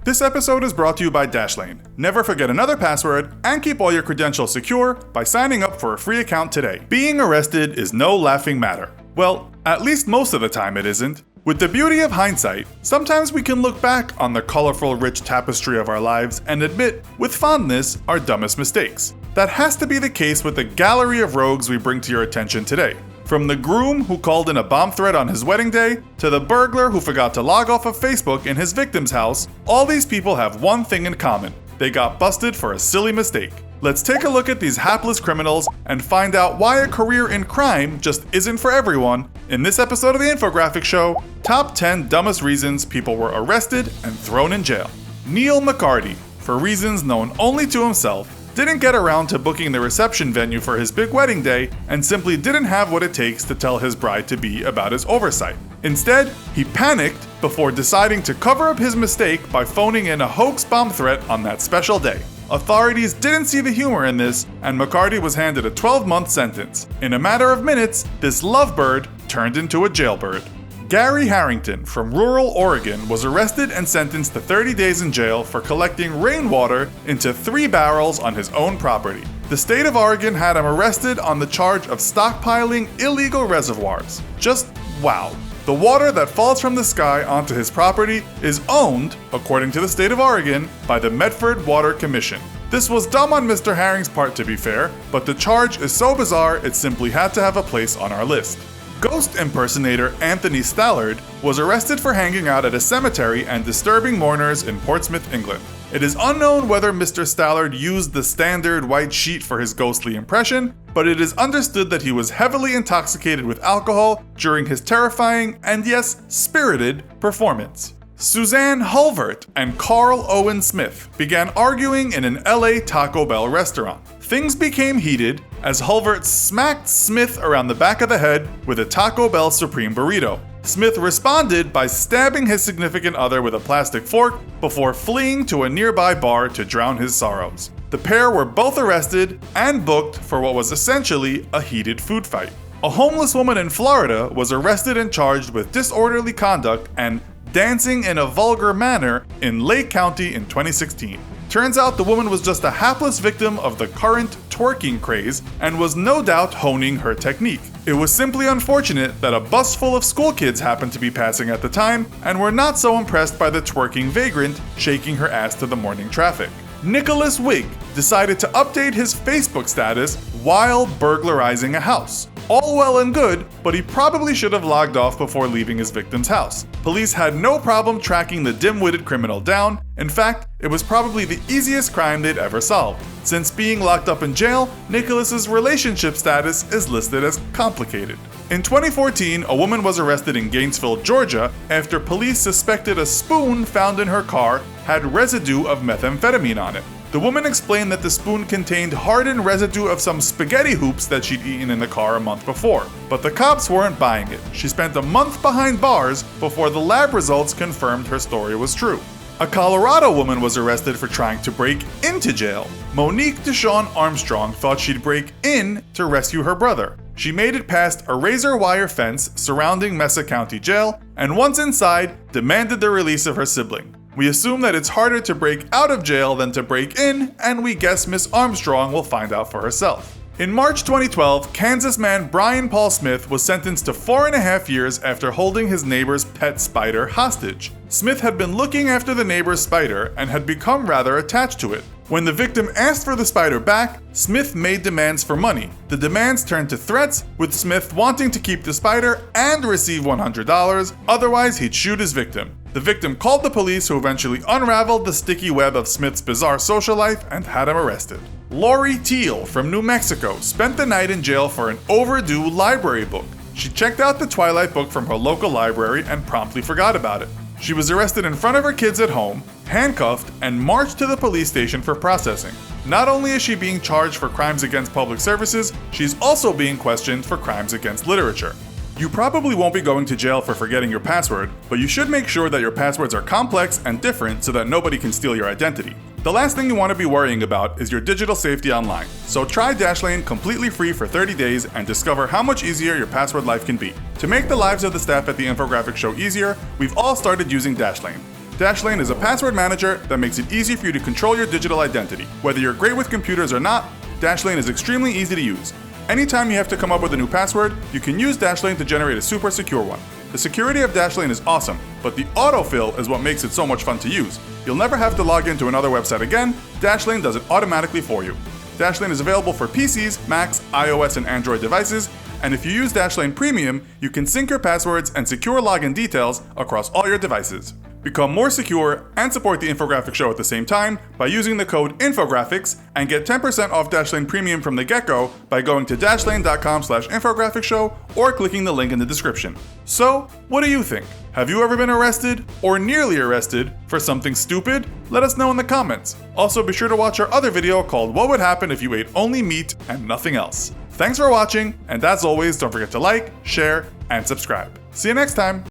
This episode is brought to you by Dashlane. Never forget another password and keep all your credentials secure by signing up for a free account today. Being arrested is no laughing matter. Well, at least most of the time it isn't. With the beauty of hindsight, sometimes we can look back on the colorful, rich tapestry of our lives and admit, with fondness, our dumbest mistakes. That has to be the case with the gallery of rogues we bring to your attention today. From the groom who called in a bomb threat on his wedding day, to the burglar who forgot to log off of Facebook in his victim's house, all these people have one thing in common. They got busted for a silly mistake. Let's take a look at these hapless criminals and find out why a career in crime just isn't for everyone in this episode of the Infographics Show, Top 10 Dumbest Reasons People Were Arrested and Thrown in Jail. Neil McCarty, for reasons known only to himself, didn't get around to booking the reception venue for his big wedding day and simply didn't have what it takes to tell his bride-to-be about his oversight. Instead, he panicked before deciding to cover up his mistake by phoning in a hoax bomb threat on that special day. Authorities didn't see the humor in this, and McCarty was handed a 12-month sentence. In a matter of minutes, this lovebird turned into a jailbird. Gary Harrington from rural Oregon was arrested and sentenced to 30 days in jail for collecting rainwater into 3 barrels on his own property. The state of Oregon had him arrested on the charge of stockpiling illegal reservoirs. Just wow. The water that falls from the sky onto his property is owned, according to the state of Oregon, by the Medford Water Commission. This was dumb on Mr. Herring's part, to be fair, but the charge is so bizarre it simply had to have a place on our list. Ghost impersonator Anthony Stallard was arrested for hanging out at a cemetery and disturbing mourners in Portsmouth, England. It is unknown whether Mr. Stallard used the standard white sheet for his ghostly impression, but it is understood that he was heavily intoxicated with alcohol during his terrifying and yes, spirited performance. Suzanne Hulvert and Carl Owen Smith began arguing in an LA Taco Bell restaurant. Things became heated as Hulvert smacked Smith around the back of the head with a Taco Bell Supreme burrito. Smith responded by stabbing his significant other with a plastic fork before fleeing to a nearby bar to drown his sorrows. The pair were both arrested and booked for what was essentially a heated food fight. A homeless woman in Florida was arrested and charged with disorderly conduct and dancing in a vulgar manner in Lake County in 2016. Turns out the woman was just a hapless victim of the current twerking craze and was no doubt honing her technique. It was simply unfortunate that a bus full of school kids happened to be passing at the time and were not so impressed by the twerking vagrant shaking her ass to the morning traffic. Nicholas Wigg decided to update his Facebook status while burglarizing a house. All well and good, but he probably should have logged off before leaving his victim's house. Police had no problem tracking the dim-witted criminal down. In fact, it was probably the easiest crime they'd ever solved. Since being locked up in jail, Nicholas's relationship status is listed as complicated. In 2014, a woman was arrested in Gainesville, Georgia, after police suspected a spoon found in her car had residue of methamphetamine on it. The woman explained that the spoon contained hardened residue of some spaghetti hoops that she'd eaten in the car a month before. But the cops weren't buying it. She spent a month behind bars before the lab results confirmed her story was true. A Colorado woman was arrested for trying to break into jail. Monique Deshawn Armstrong thought she'd break in to rescue her brother. She made it past a razor wire fence surrounding Mesa County Jail, and once inside, demanded the release of her sibling. We assume that it's harder to break out of jail than to break in, and we guess Miss Armstrong will find out for herself. In March 2012, Kansas man Brian Paul Smith was sentenced to 4.5 years after holding his neighbor's pet spider hostage. Smith had been looking after the neighbor's spider and had become rather attached to it. When the victim asked for the spider back, Smith made demands for money. The demands turned to threats, with Smith wanting to keep the spider and receive $100, otherwise he'd shoot his victim. The victim called the police, who eventually unraveled the sticky web of Smith's bizarre social life and had him arrested. Lori Teal from New Mexico spent the night in jail for an overdue library book. She checked out the Twilight book from her local library and promptly forgot about it. She was arrested in front of her kids at home, handcuffed, and marched to the police station for processing. Not only is she being charged for crimes against public services, she's also being questioned for crimes against literature. You probably won't be going to jail for forgetting your password, but you should make sure that your passwords are complex and different so that nobody can steal your identity. The last thing you want to be worrying about is your digital safety online. So try Dashlane completely free for 30 days and discover how much easier your password life can be. To make the lives of the staff at the Infographics Show easier, we've all started using Dashlane. Dashlane is a password manager that makes it easy for you to control your digital identity. Whether you're great with computers or not, Dashlane is extremely easy to use. Anytime you have to come up with a new password, you can use Dashlane to generate a super secure one. The security of Dashlane is awesome, but the autofill is what makes it so much fun to use. You'll never have to log into another website again. Dashlane does it automatically for you. Dashlane is available for PCs, Macs, iOS, and Android devices, and if you use Dashlane Premium, you can sync your passwords and secure login details across all your devices. Become more secure and support the Infographics show at the same time by using the code Infographics and get 10% off Dashlane Premium from the get-go by going to dashlane.com/infographicshow or clicking the link in the description. So, what do you think? Have you ever been arrested or nearly arrested for something stupid? Let us know in the comments. Also, be sure to watch our other video called What Would Happen If You Ate Only Meat and Nothing Else. Thanks for watching, and as always, don't forget to like, share, and subscribe. See you next time!